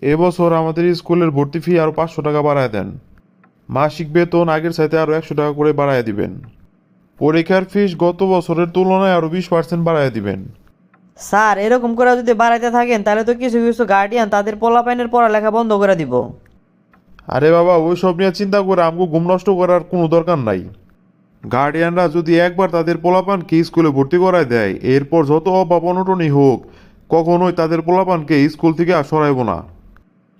এবছর আমাদের স্কুলের ভর্তি ফি আরও 500 টাকা বাড়ায় দেন। মাসিক বেতন আগের চাইতে আরও 100 টাকা করে বাড়ায় দিবেন। পরীক্ষার ফিস গত বছরের তুলনায় আরও 20% বাড়ায় দিবেন। স্যার এরকম করে যদি বাড়াইতে থাকেন তাহলে তো কিছু কিছু গার্ডিয়ান তাদের পোলাপাইনের পড়ালেখা বন্ধ করে দিব। আরে বাবা, ওইসব নিয়ে চিন্তা করে আমাকে ঘুম নষ্ট করার কোনো দরকার নাই। গার্ডিয়ানরা যদি একবার তাদের পোলাপানকে স্কুলে ভর্তি করায় দেয়, এরপর যত অভাব অনটনই হোক, কখনোই তাদের পোলাপানকে স্কুল থেকে আর সরাইব না।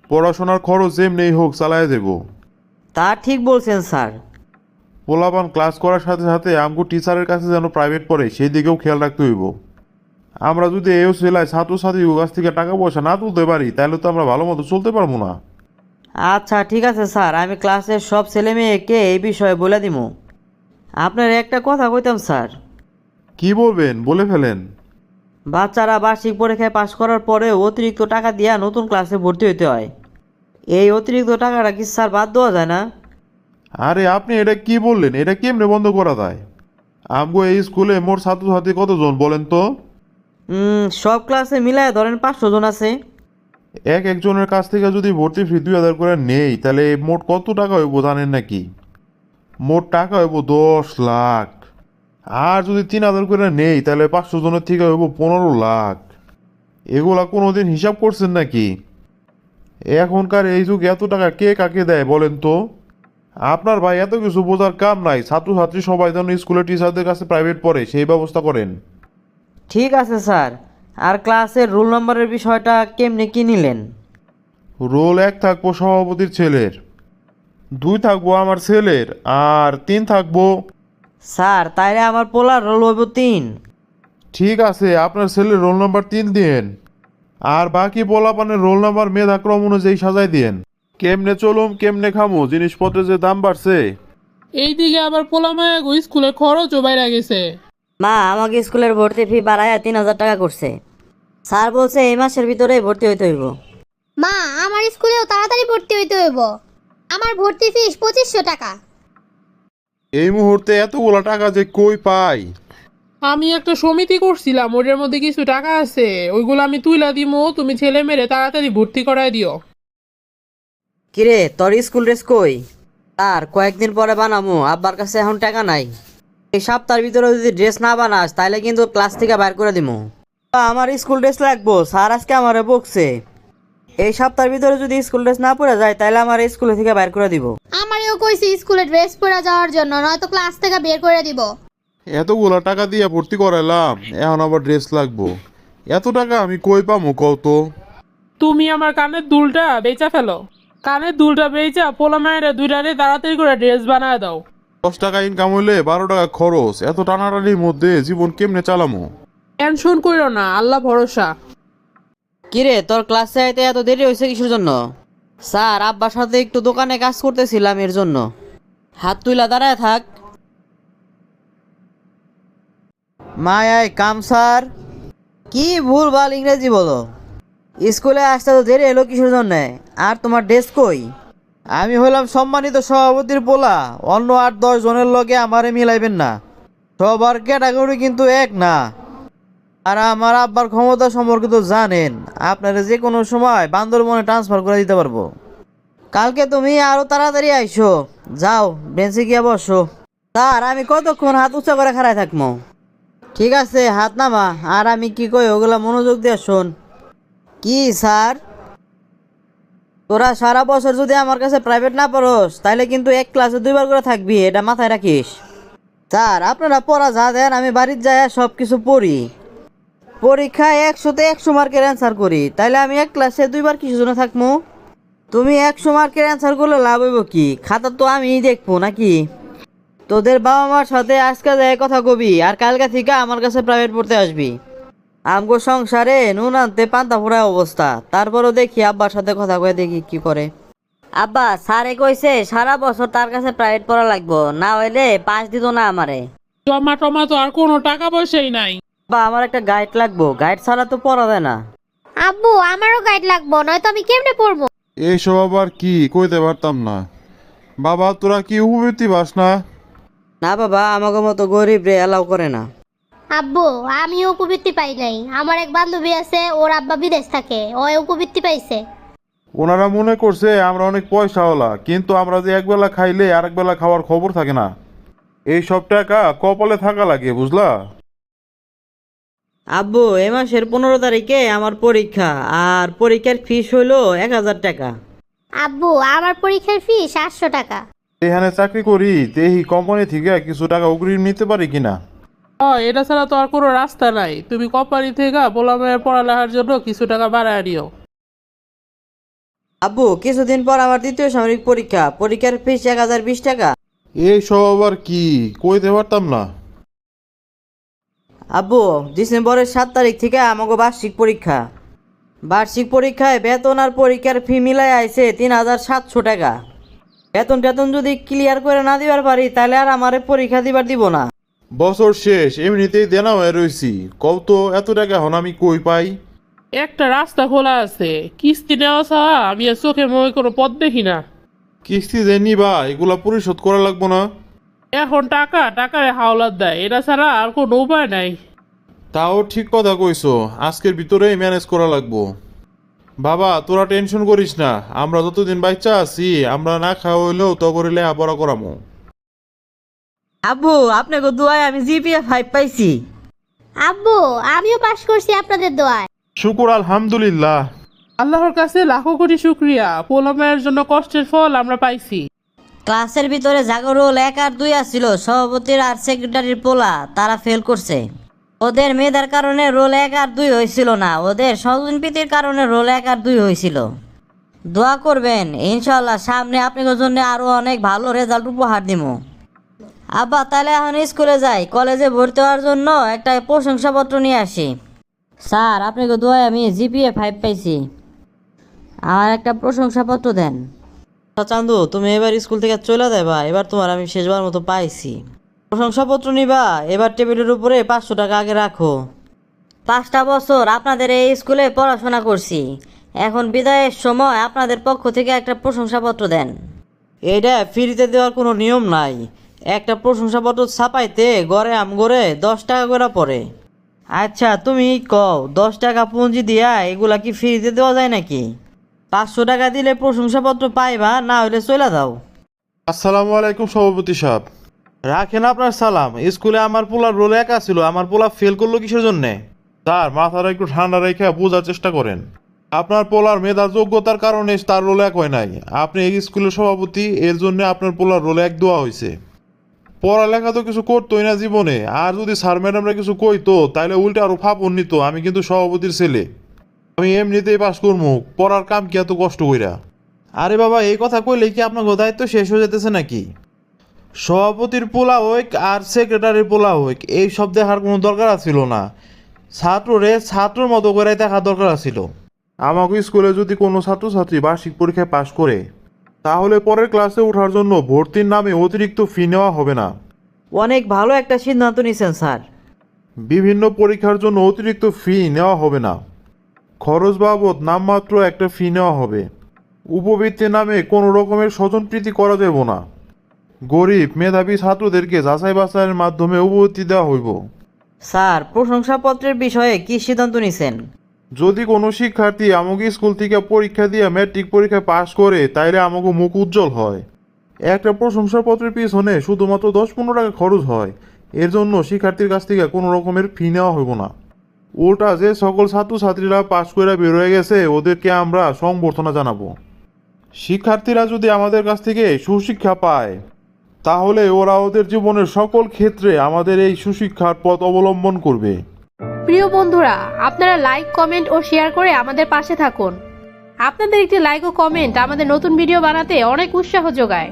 পড়াশোনার খরচ যেমনি হোক চালায় দেব। তা ঠিক বলছেন স্যার। পোলাপান ক্লাস করার সাথে সাথে আমগো টিচারের কাছে যেন প্রাইভেট পড়ে সেই দিকেও খেয়াল রাখতে হইব। আমরা যদি এই সেলায় ছাত্রছাত্রীর কাছ থেকে টাকা পয়সা না তুলতে পারি তাহলে তো আমরা ভালো মতো চলতে পারবো না। আচ্ছা ঠিক আছে স্যার, আমি ক্লাসের সব ছেলে মেয়েকে এই বিষয়ে বলে দিব। আপনার একটা কথা কইতাম স্যার। কি বলবেন, বলে ফেলেন। বাচ্চারা বার্ষিক পরীক্ষায় পাশ করার পরে অতিরিক্ত টাকা দিয়া নতুন ক্লাসে ভর্তি হইতে হয়। এই অতিরিক্ত টাকাটা কি স্যার বাদ দেওয়া যায় না? আরে আপনি এটা কি বললেন? এটা কেমনে বন্ধ করা যায়? আমগো এই স্কুলে মোট ছাত্রছাত্রী কতজন বলেন তো? সব ক্লাসে মিলায় ধরেন 500 জন আছে। একজনের কাছ থেকে যদি ভর্তি ফি 2000 করে নেই তাহলে মোট কত টাকা হইব জানেন নাকি? মোট টাকা হইব 10 লাখ। আর যদি 3000 করে নেই তাহলে 500 জনের থেকে হইব 15 লাখ। এগুলা কোনোদিন হিসাব করছেন নাকি? এখনকার এই যুগ এত টাকা কে কাকে দেয় বলেন তো? আপনার ভাই এত কিছু বোঝার কাম নাই, ছাত্রছাত্রী সবাই যেন স্কুলের টিচারদের কাছে প্রাইভেট পড়ে সেই ব্যবস্থা করেন। ঠিক আছে স্যার। আর ক্লাসের রোল নম্বরের বিষয়টা কেমনে কি নিলেন? রোল 1 থাকবো সভাপতির ছেলের, 2 থাকবো আমার ছেলের, আর 3 থাকবো। স্যার তাইলে আমার পোলার রোল হইব 3। ঠিক আছে, আপনার ছেলের রোল নাম্বার 3 দিয়েন। আর বাকি পোলাপানের রোল নাম্বার মেধাক্রম অনুযায়ী সাজাই দিয়েন। কেমনে চলুম কেমনে খামু, জিনিসপত্রের যে দাম বাড়ছে। এইদিকে আবার পোলামায় স্কুলের খরচও বাইরে গেছে। মা আমাকে স্কুলের ভর্তি ফি বাড়ায় 3000 টাকা করছে। স্যার বলছে এই মাসের ভিতরেই ভর্তি হইতে হইব। মা, আমার স্কুলেও তাড়াতাড়ি ভর্তি হইতে হইব। আমার ভর্তি ফিস 2500 টাকা। এই মুহূর্তে এতগুলা টাকা যে কই পাই? আমি একটা সমিতি করছিলাম, ওটার মধ্যে কিছু টাকা আছে, ওইগুলো আমি তুইলা দিমো, তুমি ছেলে মেরে তাড়াতাড়ি ভর্তি করায় দিও। কিরে তোর স্কুল ড্রেস কই? আর কয়েকদিন পরে বানামু, আব্বার কাছে এখন টাকা নাই। এই সপ্তাহের ভিতরে যদি ড্রেস না বানাস তাহলে কিন্তু ক্লাস থেকে বাইর করে দিমু। আমার স্কুল ড্রেস লাগবো, স্যার আজকে আমারে বকছে। এই সপ্তাহের ভিতরে যদি স্কুল ড্রেস না পরে যায় তাহলে আমার স্কুল থেকে বাইর করে দিব। আমারও কইছি স্কুলে ড্রেস পরে যাওয়ার জন্য, নয়তো ক্লাস থেকে বের করে দিব। এতগুলা টাকা দিয়ে ভর্তি করাইলাম, এখন আবার ড্রেস লাগবো। এত টাকা আমি কই পামু কত? তুমি আমার কানের দুলটা বেচা ফেলো, কানের দুলটা বেচা পোলামায়ের দুইটারে তাড়াতাড়ি করে ড্রেস বানায় দাও। 10 টাকা ইনকাম হইলে 12 টাকা খরচ, এত টানাটানির মধ্যে জীবন কেমনে চালামু? টেনশন কইরো না, আল্লাহ ভরসা। কিরে তোর ক্লাসে আইতে এত দেরি হয়েছে কিসের জন্য? স্যার আব্বার সাথে একটু দোকানে কাজ করতেছিলাম এর জন্য। হাত তুইলা দাঁড়ায় থাক। মায় কাম স্যার। কি ভুল ভাল ইংরেজি বলো। স্কুলে আসতে তো দেরি এলো কিসের জন্য? আর তোমার ড্রেস কই? আমি হলাম সম্মানিত সভাপতির পোলা, অন্য 8-10 জনের লগে আমারে মিলাইবেন না। সবার ক্যাটাগরি কিন্তু এক না। আর আমার আব্বার ক্ষমতা সম্পর্কে তো জানেন, আপনারা যে কোনো সময় বান্দরবনে ট্রান্সফার করে দিতে পারবো। কালকে তুমি আরো তাড়াতাড়ি আইসো। যাও বেঞ্চে গিয়ে বসো। স্যার আমি কতক্ষণ হাত উঁচা করে খাড়ায় থাকবো? ঠিক আছে হাত নামা, আর আমি কি কই ওগুলা মনোযোগ দিয়ে শোন। কি স্যার? তোরা সারা বছর যদি আমার কাছে প্রাইভেট না পড়োস তাহলে কিন্তু এক ক্লাসে 2 বার করে থাকবি, এটা মাথায় রাখিস। স্যার আপনারা পড়া যা দেন আমি বাড়ির যাই সব কিছু পড়ি। পরীক্ষায় 100-তে 100 মার্কের অ্যান্সার করি, তাইলে আমি এক ক্লাসে 2 বার কিসের জন্য থাকবো? তুমি 100 মার্কের অ্যান্সার করলে লাভ হইব কি? খাতা তো আমিই দেখবো নাকি? তোদের বাবা মার সাথে আজকে যায় কথা কবি, আর কালকে থেকে আমার কাছে প্রাইভেট পড়তে আসবি। আমগো সংসারে নুন আনতে পান্তা ফোড়া অবস্থা, তারপরও দেখি আব্বার সাথে কথা কয়ে দেখি কি করে। আব্বা স্যারে কইছে সারা বছর তার কাছে প্রাইভেট পড়া লাগবো, না হইলে পাস দিত না আমারে। জমা টমা তো আর কোনো টাকা পয়সাই নাই। বা আমার একটা গাইড লাগবো, গাইড ছাড়া তো পড়া যায় না। আব্বু আমারও গাইড লাগবো, নয়তো আমি কেমনে পড়বো? এইসব আবার কি কইতে পারতাম না। বাবা তোরা কি উপবৃত্তি পাস না? না বাবা, আমাকে মতো গরিব রে এলাও করে না। আব্বু আমিও উপবৃত্তি পাই নাই। আমার এক বান্ধবী আছে, ওর আব্বা বিদেশ থাকে, ও উপবৃত্তি পাইছে। ওনারা মনে করছে আমরা অনেক পয়সাওয়ালা, কিন্তু আমরা যে একবেলা খাইলে আরেক বেলা খাওয়ার খবর থাকে না। এই সব টাকা কপালে থাকা লাগে, বুঝলা? আব্বু এ মাসের 15 তারিখে আমার পরীক্ষা, আর পরীক্ষার ফিস হইলো 1000 টাকা। আব্বু আমার পরীক্ষার ফি 700 টাকা। এখানে চাকরি করি, এই কোম্পানি থেকে কিছু টাকা অগ্রিম নিতে পারি কিনা? এটা ছাড়া তো আর কোনো রাস্তা নাই। তুমি কোম্পানি থেকে পোলামের পড়ালেখার জন্য কিছু টাকা বাড়ায় নিও। আব্বু কিছুদিন পর আমার দ্বিতীয় সামরিক পরীক্ষা, পরীক্ষার ফিস 1020 টাকা। এই সব আবার কি, কইতে পারতাম না। আব্বু ডিসেম্বরের 7 তারিখ থেকে আমাকে বার্ষিক পরীক্ষা। বার্ষিক পরীক্ষায় বেতন আর পরীক্ষার ফি মিলাই আইছে 3700 টাকা। বেতন যদি ক্লিয়ার করে না দিবার পারি তাহলে আর আমারে পরীক্ষা দিবার দিব না। বছর শেষ, এমনিতেই দেনা হয়ে রয়েছি। কত এত টাকা হন আমি কই পাই? একটা রাস্তা খোলা আছে, কিস্তি নেওয়া ছাড়া আমি আর চোখে মুখে কোনো পথ দেখি না। কিস্তি যে নিবা এগুলা পরিশোধ করা লাগবো না? এখন টাকারে হাওলাত দেয়, এটা ছাড়া আর কোনো উপায় নাই। তাও ঠিক কথা কইছো, আজকের ভিতরেই ম্যানেজ করা লাগবো। বাবা তোরা টেনশন করিস না, আমরা যতদিন বাচ্চা আছি আমরা না খাওয়া হইলেও তো করে লেখাপড়া করামো। আব্বু আপনাকে দোয়ায় আমি জিপিএ 5 পাইছি। আব্বু আমিও পাশ করছি আপনাদের দোয়ায়। শুকুর আলহামদুলিল্লাহ। আল্লাহর কাছে লাখো কোটি শুক্রিয়া, পোলামের জন্য কষ্টের ফল আমরা পাইছি। ক্লাসের ভিতরে জাগর রোল 1 আর 2 আসছিল, সভাপতির আর সেক্রেটারির পোলা তারা ফেল করছে। ওদের মেধার কারণে রোল 1 আর 2 হয়েছিল না, ওদের স্বজনপ্রীতির কারণে রোল 1 আর 2 হয়েছিল। দোয়া করবেন, ইনশাল্লাহ সামনে আপনাদের জন্য আরো অনেক ভালো রেজাল্ট উপহার দিব। আব্বা তাহলে এখন স্কুলে যাই, কলেজে ভর্তি হওয়ার জন্য একটা প্রশংসাপত্র নিয়ে আসি। স্যার আপনাকে দোয়ায় আমি জিপিএ 5 পাইছি, আমার একটা প্রশংসাপত্র দেন। চান্দু তুমি এবার স্কুল থেকে চলে যাবা, এবার তোমার আমি শেষবার মতো পাইছি। প্রশংসাপত্র নিবা, এবার টেবিলের উপরে 500 টাকা আগে রাখো। 5টা বছর আপনাদের এই স্কুলে পড়াশোনা করছি, এখন বিদায়ের সময় আপনাদের পক্ষ থেকে একটা প্রশংসাপত্র দেন। এটা ফ্রিতে দেওয়ার কোনো নিয়ম নাই, একটা প্রশংসাপত্র ছাপাইতে গড়ে আমগড়ে 10 টাকা করে পড়ে। আচ্ছা তুমি কও, 10 টাকা পুঁজি দিয়া এগুলা কি ফ্রিতে দেওয়া যায় নাকি? 500 টাকা দিলে প্রশংসাপত্র পাইবা, না হইলে চলে যাও। আসসালামু আলাইকুম সভাপতি সাহেব। রাখেন আপনার সালাম। স্কুলে আমার পোলার রোল 1 ছিল, আমার পোলা ফেল করলো কিসের জন্যে? স্যার মাথাটা একটু ঠান্ডা রেখে বোঝার চেষ্টা করেন। আপনার পোলার মেধা যোগ্যতার কারণে তার রোল 1 হয় নাই। আপনি এই স্কুলের সভাপতি, এর জন্য আপনার পোলার রোল 1 দেওয়া হয়েছে। পড়ালেখা তো কিছু করতোই না জীবনে, আর যদি স্যার ম্যাডামরা কিছু কইতো তাহলে উল্টে আরো ফাপড় নিত। আমি কিন্তু সভাপতির ছেলে, আমি এমনিতেই পাস করবো, পড়ার কাম কি এত কষ্ট কইরা? আরে বাবা এই কথা কইলে কি আপনার দায়িত্ব শেষ হয়ে যেতেছে নাকি? সভাপতির পোলা হইক আর সেক্রেটারির পোলা হইক, এই সব দেখার কোনো দরকার ছিল না। ছাত্রর মতো করে দেখা দরকার ছিল। আমাকে স্কুলে যদি কোনো ছাত্রছাত্রী বার্ষিক পরীক্ষায় পাশ করে, তাহলে পরের ক্লাসে ওঠার জন্য ভর্তির নামে অতিরিক্ত ফি নেওয়া হবে না। অনেক ভালো একটা সিদ্ধান্ত নিয়েছেন স্যার। বিভিন্ন পরীক্ষার জন্য অতিরিক্ত ফি নেওয়া হবে না, খরচ বাবদ নামমাত্র একটা ফি নেওয়া হবে। উপবৃত্তির নামে কোনো রকমের স্বজনপ্রীতি করা যাব না। গরিব মেধাবী ছাত্রদেরকে যাচাই বাছাইয়ের মাধ্যমে উপবৃত্তি দেওয়া হইব। স্যার প্রশংসাপত্রের বিষয়ে কি সিদ্ধান্ত নিছেন? যদি কোনো শিক্ষার্থী আমাকে স্কুল থেকে পরীক্ষা দিয়ে ম্যাট্রিক পরীক্ষায় পাশ করে, তাইলে আমাকে মুখ উজ্জ্বল হয়। একটা প্রশংসাপত্রের পিছনে শুধুমাত্র 10-15 টাকা খরচ হয়, এর জন্য শিক্ষার্থীর কাছ থেকে কোনো রকমের ফি নেওয়া হইব না। উল্টা যে সকল ছাত্রছাত্রীরা পাশ করে বের হয়ে গেছে ওদেরকে আমরা সংবর্ধনা জানাবো। শিক্ষার্থীরা যদি আমাদের কাছ থেকে সুশিক্ষা পায়, তাহলে ওরা ওদের জীবনের সকল ক্ষেত্রে আমাদের এই সুশিক্ষার পথ অবলম্বন করবে। প্রিয় বন্ধুরা, আপনারা লাইক, কমেন্ট ও শেয়ার করে আমাদের পাশে থাকুন। আপনাদের একটি লাইক ও কমেন্ট আমাদের নতুন ভিডিও বানাতে অনেক উৎসাহ যোগায়।